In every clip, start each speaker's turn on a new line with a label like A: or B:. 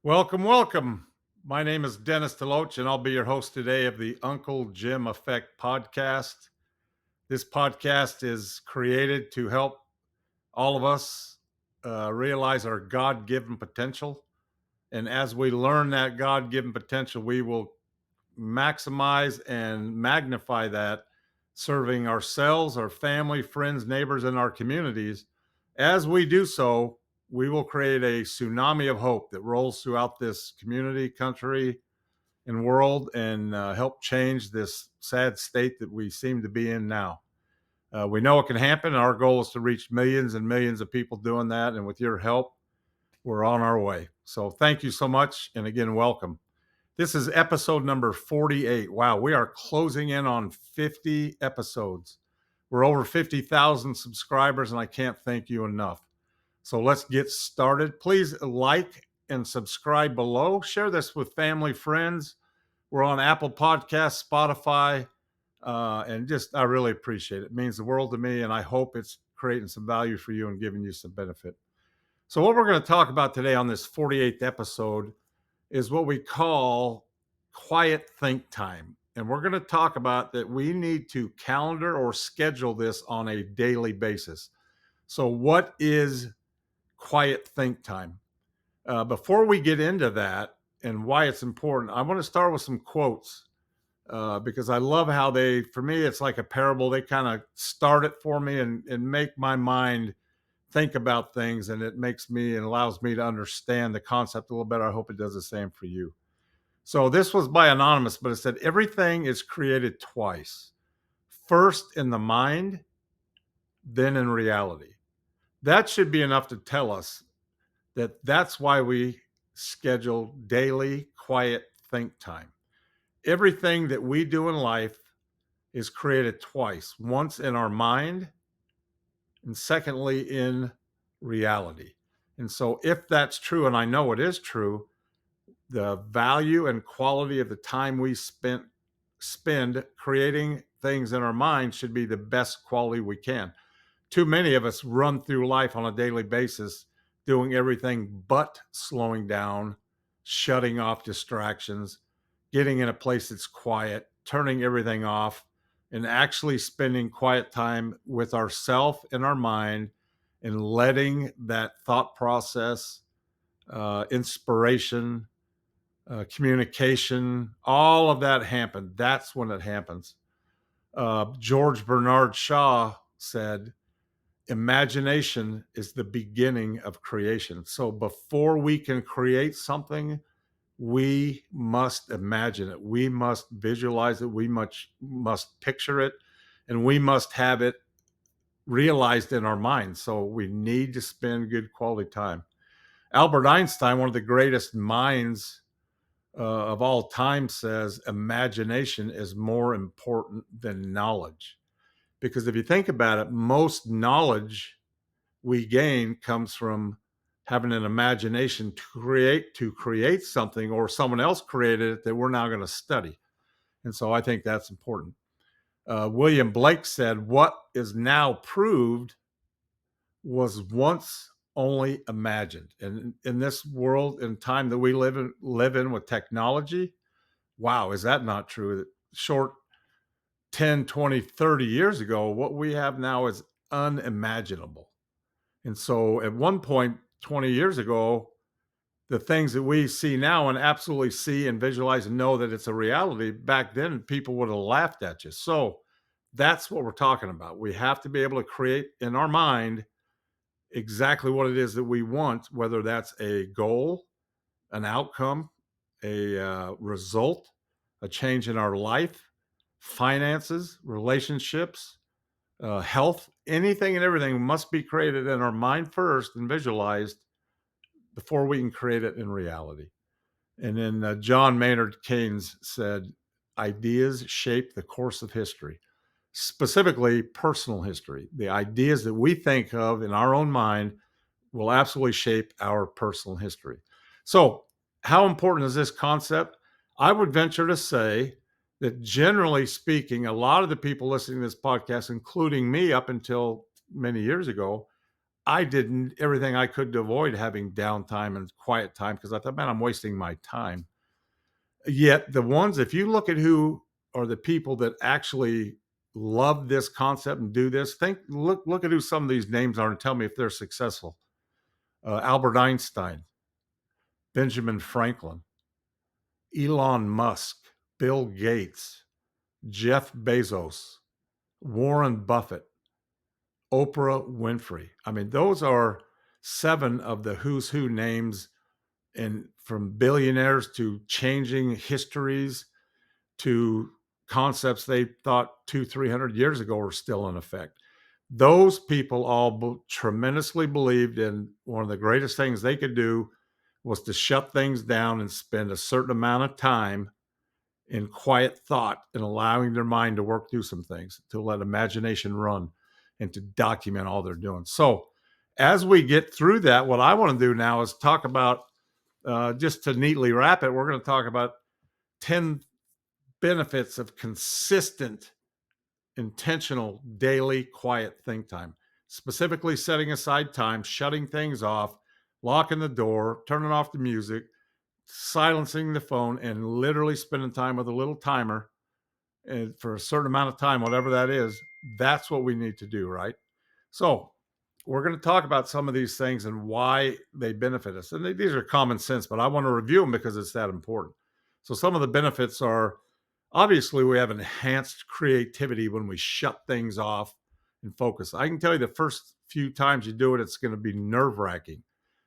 A: Welcome, welcome. My name is Dennis DeLoach, and I'll be your host today of the Uncle Jim Effect podcast. This podcast is created to help all of us realize our God given potential. And as we learn that God given potential, we will maximize and magnify that, serving ourselves, our family, friends, neighbors, and our communities. As we do so, we will create a tsunami of hope that rolls throughout this community, country, and world and help change this sad state that we seem to be in now. We know it can happen. Our goal is to reach millions and millions of people doing that. And with your help, we're on our way. So thank you so much. And again, welcome. This is episode number 48. Wow, we are closing in on 50 episodes. We're over 50,000 subscribers, and I can't thank you enough. So let's get started. Please like and subscribe below. Share this with family, friends. We're on Apple Podcasts, Spotify, and just I really appreciate it. It means the world to me, and I hope it's creating some value for you and giving you some benefit. So, what we're going to talk about today on this 48th episode is what we call quiet think time. And we're going to talk about that we need to calendar or schedule this on a daily basis. So, what is quiet think time? Before we get into that and why it's important, I want to start with some quotes because I love how for me, it's like a parable. They kind of start it for me and make my mind think about things, and it makes me and allows me to understand the concept a little better. I hope it does the same for you. So this was by Anonymous, but it said everything is created twice. First in the mind, then in reality. That should be enough to tell us that that's why we schedule daily quiet think time. Everything that we do in life is created twice, once in our mind and secondly in reality. And so if that's true, and I know it is true, the value and quality of the time we spend creating things in our mind should be the best quality we can. Too many of us run through life on a daily basis doing everything but slowing down, shutting off distractions, getting in a place that's quiet, turning everything off, and actually spending quiet time with ourself in our mind and letting that thought process, inspiration, communication, all of that happen. That's when it happens. George Bernard Shaw said, imagination is the beginning of creation. So before we can create something, we must imagine it. We must visualize it. We must picture it, and we must have it realized in our minds. So we need to spend good quality time. Albert Einstein, one of the greatest minds of all time, says imagination is more important than knowledge. Because if you think about it, most knowledge we gain comes from having an imagination to create something, or someone else created it that we're now going to study. And so I think that's important. William Blake said, what is now proved was once only imagined. And in this world and time that we live in with technology, wow, is that not true? Short 10, 20, 30 years ago, what we have now is unimaginable. And so at one point, 20 years ago, the things that we see now and absolutely see and visualize and know that it's a reality, back then people would have laughed at you. So that's what we're talking about. We have to be able to create in our mind exactly what it is that we want, whether that's a goal, an outcome, a result, a change in our life, finances, relationships, health, anything and everything must be created in our mind first and visualized before we can create it in reality. And then John Maynard Keynes said, ideas shape the course of history, specifically personal history. The ideas that we think of in our own mind will absolutely shape our personal history. So, how important is this concept? I would venture to say that generally speaking, a lot of the people listening to this podcast, including me up until many years ago, I did everything I could to avoid having downtime and quiet time because I thought, man, I'm wasting my time. Yet the ones, if you look at who are the people that actually love this concept and do this, look at who some of these names are and tell me if they're successful. Albert Einstein, Benjamin Franklin, Elon Musk, Bill Gates, Jeff Bezos, Warren Buffett, Oprah Winfrey. I mean, those are seven of the who's who names, and from billionaires to changing histories to concepts they thought 300 years ago were still in effect. Those people all tremendously believed in one of the greatest things they could do was to shut things down and spend a certain amount of time in quiet thought and allowing their mind to work through some things, to let imagination run and to document all they're doing. So, as we get through that, what I want to do now is talk about, just to neatly wrap it, we're going to talk about 10 benefits of consistent, intentional, daily quiet think time, specifically setting aside time, shutting things off, locking the door, turning off the music, silencing the phone, and literally spending time with a little timer and for a certain amount of time, whatever that is. That's what we need to do, right? So, we're going to talk about some of these things and why they benefit us. And these are common sense, but I want to review them because it's that important. So, some of the benefits are, obviously, we have enhanced creativity when we shut things off and focus. I can tell you the first few times you do it, it's going to be nerve wracking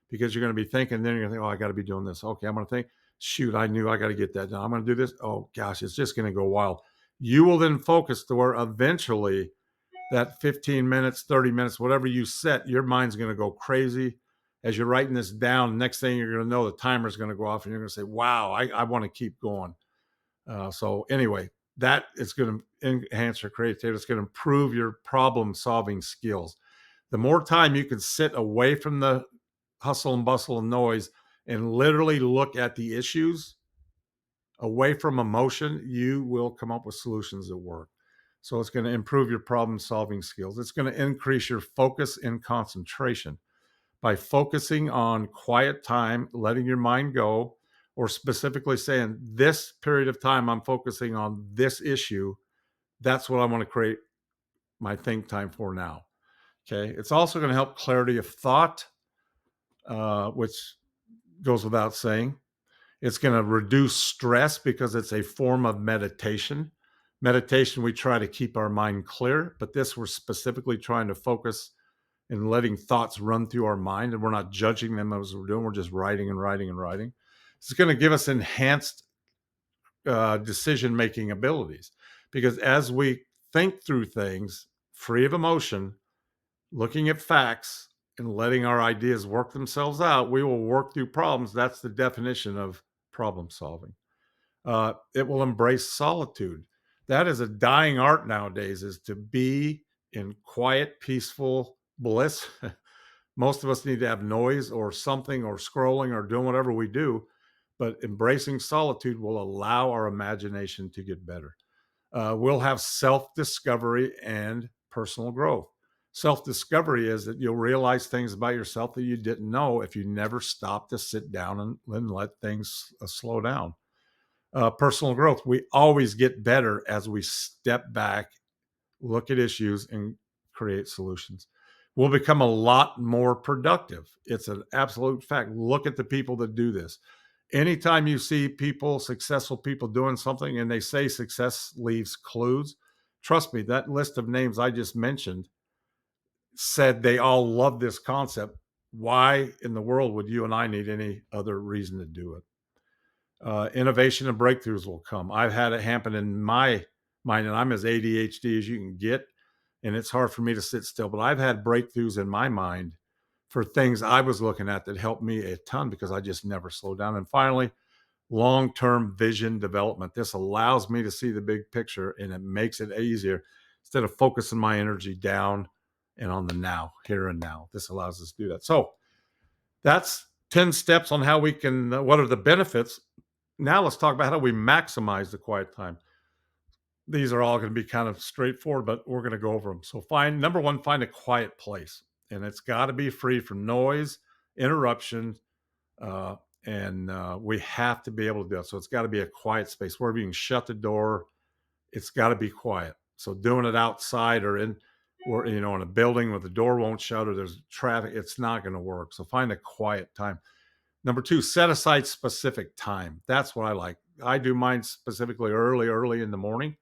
A: because you're going to be thinking, then you're going to think, oh, I got to be doing this. Okay, I'm going to think, shoot, I knew I got to get that done. I'm going to do this. Oh, gosh, it's just going to go wild. You will then focus to where eventually that 15 minutes, 30 minutes, whatever you set, your mind's going to go crazy as you're writing this down. Next thing you're going to know, the timer's going to go off and you're going to say, wow, I want to keep going. So anyway, that is going to enhance your creativity. It's going to improve your problem solving skills. The more time you can sit away from the hustle and bustle and noise and literally look at the issues away from emotion, you will come up with solutions that work. So it's going to improve your problem solving skills. It's going to increase your focus and concentration by focusing on quiet time, letting your mind go, or specifically saying, this period of time, I'm focusing on this issue. That's what I want to create my think time for now. Okay. It's also going to help clarity of thought, which goes without saying. It's going to reduce stress because it's a form of meditation. Meditation, we try to keep our mind clear, but this, we're specifically trying to focus and letting thoughts run through our mind, and we're not judging them as we're doing. We're just writing and writing and writing. It's going to give us enhanced decision making abilities because as we think through things free of emotion, looking at facts and letting our ideas work themselves out, we will work through problems. That's the definition of problem solving. It will embrace solitude. That is a dying art nowadays, is to be in quiet, peaceful bliss. Most of us need to have noise or something or scrolling or doing whatever we do, but embracing solitude will allow our imagination to get better. We'll have self discovery and personal growth. Self discovery is that you'll realize things about yourself that you didn't know if you never stopped to sit down and let things slow down. Personal growth, we always get better as we step back, look at issues, and create solutions. We'll become a lot more productive. It's an absolute fact. Look at the people that do this. Anytime you see people, successful people doing something, and they say success leaves clues, trust me, that list of names I just mentioned said they all love this concept. Why in the world would you and I need any other reason to do it? Innovation and breakthroughs will come. I've had it happen in my mind, and I'm as ADHD as you can get, and it's hard for me to sit still. But I've had breakthroughs in my mind for things I was looking at that helped me a ton because I just never slowed down. And finally, long-term vision development. This allows me to see the big picture, and it makes it easier instead of focusing my energy down and on the now, here and now. This allows us to do that. So that's 10 steps on how we can, what are the benefits. Now let's talk about how we maximize the quiet time. These are all going to be kind of straightforward, but we're going to go over them. So number one, find a quiet place. and it's got to be free from noise, interruption, uh, and we have to be able to do it. So it's got to be a quiet space where you can shut the door. It's got to be quiet. So doing it outside or in, or in a building where the door won't shut or there's traffic, it's not going to work. So find a quiet time. Number two, set aside specific time. That's what I like. I do mine specifically early in the morning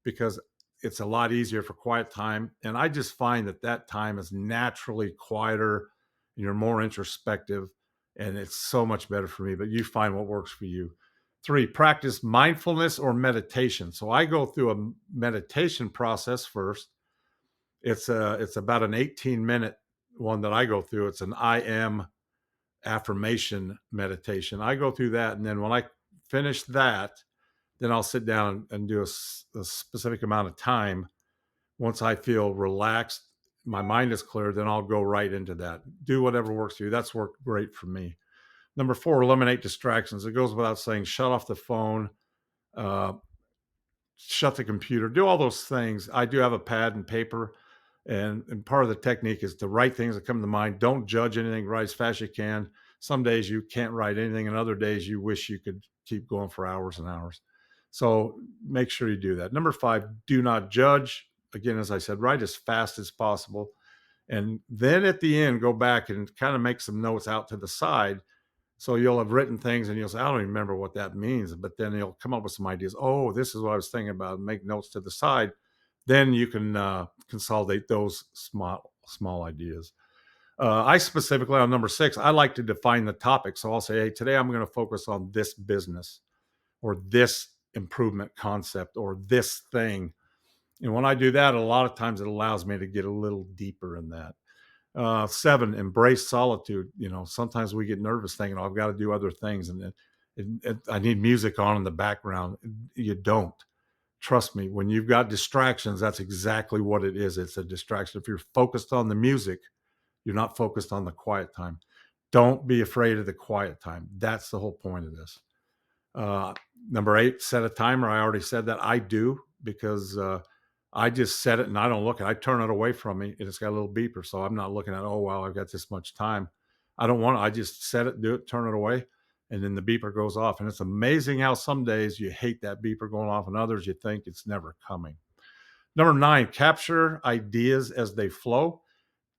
A: because it's a lot easier for quiet time. And I just find that time is naturally quieter and you're more introspective. And it's so much better for me, but you find what works for you. Three, practice mindfulness or meditation. So I go through a meditation process first. It's about an 18-minute one that I go through. It's an I am affirmation meditation. I go through that. And then when I finish that, then I'll sit down and do a specific amount of time. Once I feel relaxed, my mind is clear, then I'll go right into that. Do whatever works for you. That's worked great for me. Number four, eliminate distractions. It goes without saying, shut off the phone, uh, shut the computer, do all those things. I do have a pad and paper. And part of the technique is to write things that come to mind. Don't judge anything. Write as fast as you can. Some days you can't write anything, and other days you wish you could keep going for hours and hours. So make sure you do that. Number five, do not judge. Again, as I said, write as fast as possible. And then at the end, go back and kind of make some notes out to the side. So you'll have written things and you'll say, I don't even remember what that means. But then you'll come up with some ideas. Oh, this is what I was thinking about. Make notes to the side. Then you can consolidate those small ideas. I specifically on number six, I like to define the topic. So I'll say, hey, today I'm going to focus on this business or this improvement concept or this thing. And when I do that, a lot of times it allows me to get a little deeper in that. Seven, embrace solitude. Sometimes we get nervous thinking, oh, I've got to do other things and I need music on in the background. You don't. Trust me, when you've got distractions, that's exactly what it is. It's a distraction. If you're focused on the music, you're not focused on the quiet time. Don't be afraid of the quiet time. That's the whole point of this. Uh, Number eight, set a timer. I already said that. I do because I just set it and I don't look at it. I turn it away from me and it's got a little beeper. So I'm not looking at, oh, wow, I've got this much time. I don't want it. I just set it, do it, turn it away. And then the beeper goes off. And it's amazing how some days you hate that beeper going off and others you think it's never coming. Number nine, capture ideas as they flow.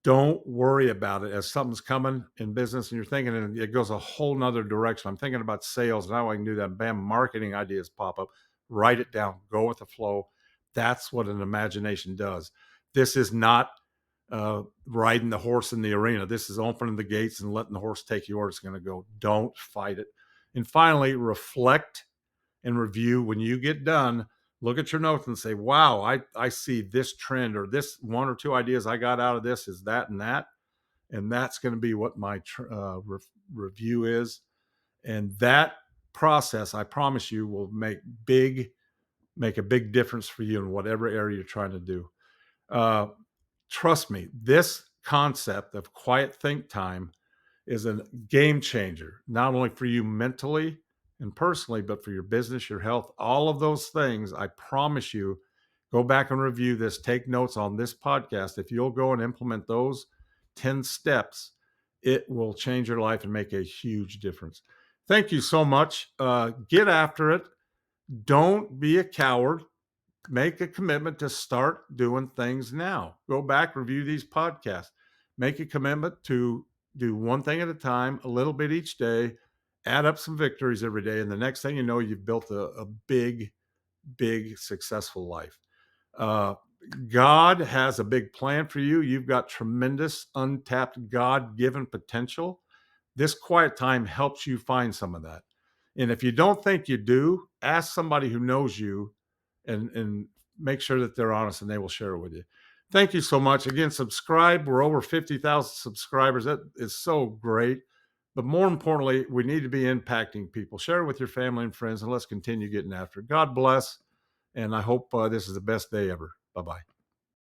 A: Don't worry about it as something's coming in business and you're thinking and it goes a whole nother direction. I'm thinking about sales. Now I can do that. Bam, marketing ideas pop up. Write it down. Go with the flow. That's what an imagination does. This is not riding the horse in the arena. This is opening the gates and letting the horse take you where it's going to go. Don't fight it. And finally, reflect and review when you get done. Look at your notes and say, wow, I see this trend or this one or two ideas I got out of this is that and that. And that's going to be what my review is. And that process, I promise you, will make a big difference for you in whatever area you're trying to do. Trust me, this concept of quiet think time is a game changer, not only for you mentally and personally, but for your business, your health, all of those things. I promise you, go back and review this, take notes on this podcast. If you'll go and implement those 10 steps, it will change your life and make a huge difference. Thank you so much. Get after it. Don't be a coward. Make a commitment to start doing things now. Go back, review these podcasts. Make a commitment to do one thing at a time, a little bit each day, add up some victories every day. And the next thing you know, you've built a big, big, successful life. God has a big plan for you. You've got tremendous, untapped, God given potential. This quiet time helps you find some of that. And if you don't think you do, ask somebody who knows you and make sure that they're honest and they will share it with you. Thank you so much. Again, subscribe. We're over 50,000 subscribers. That is so great. But more importantly, we need to be impacting people. Share it with your family and friends, and let's continue getting after it. God bless. And I hope this is the best day ever. Bye-bye.